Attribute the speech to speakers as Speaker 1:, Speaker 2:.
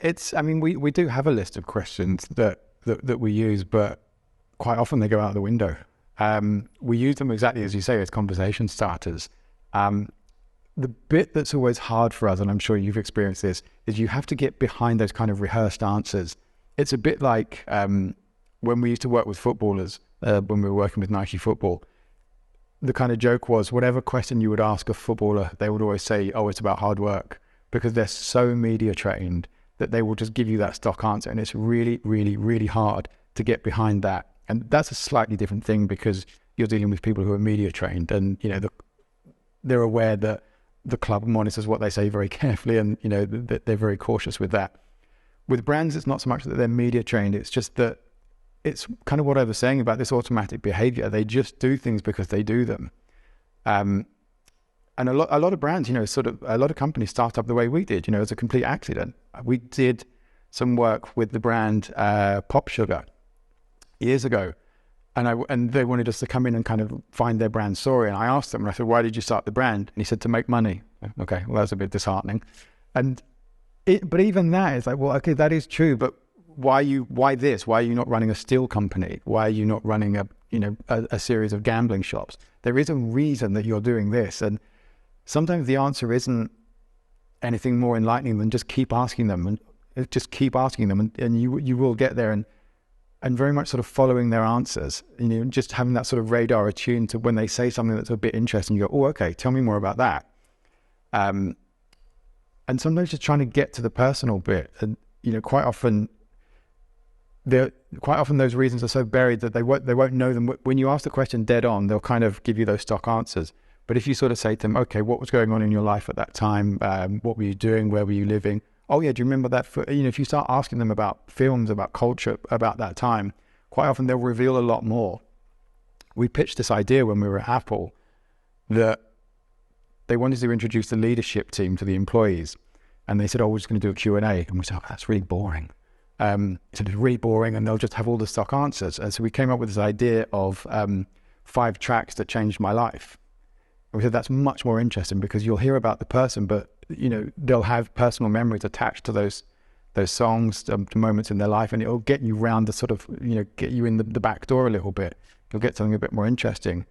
Speaker 1: I mean, we do have a list of questions that we use, but quite often they go out the window. We use them exactly as you say, as conversation starters. Um, the bit that's always hard for us, and I'm sure you've experienced this, is you have to get behind those kind of rehearsed answers. It's a bit like when we used to work with footballers, when we were working with Nike Football. The kind of joke was whatever question you would ask a footballer, they would always say, oh, it's about hard work, because they're so media trained that they will just give you that stock answer. And it's really, really, really hard to get behind that. And that's a slightly different thing because you're dealing with people who are media trained and, they're aware that the club monitors what they say very carefully and, they're very cautious with that. With brands, it's not so much that they're media trained. It's just that it's kind of what I was saying about this automatic behavior. They just do things because they do them. And a lot of brands, a lot of companies start up the way we did, as a complete accident. We did some work with the brand Pop Sugar years ago, and they wanted us to come in and kind of find their brand story. And I asked them, and I said, "Why did you start the brand?" And he said, "To make money." Okay, well, that's a bit disheartening. But even that is like, well, okay, that is true, but why this? Why are you not running a steel company? Why are you not running a series of gambling shops? There is a reason that you're doing this, and sometimes the answer isn't anything more enlightening than just keep asking them and you will get there, and very much sort of following their answers, just having that sort of radar attuned to when they say something that's a bit interesting, you go, oh, okay, tell me more about that. And sometimes just trying to get to the personal bit, and quite often those reasons are so buried that they won't know them. When you ask the question dead on, they'll kind of give you those stock answers. But if you sort of say to them, okay, what was going on in your life at that time? What were you doing? Where were you living? Oh yeah, do you remember that? If you start asking them about films, about culture, about that time, quite often they'll reveal a lot more. We pitched this idea when we were at Apple that they wanted to introduce the leadership team to the employees. And they said, oh, we're just going to do a Q&A. And we said, oh, that's really boring. So it's really boring and they'll just have all the stock answers. And so we came up with this idea of 5 tracks that changed my life. And we said, that's much more interesting because you'll hear about the person, but they'll have personal memories attached to those songs, to moments in their life, and it'll get you round the sort of, get you in the back door a little bit. You'll get something a bit more interesting.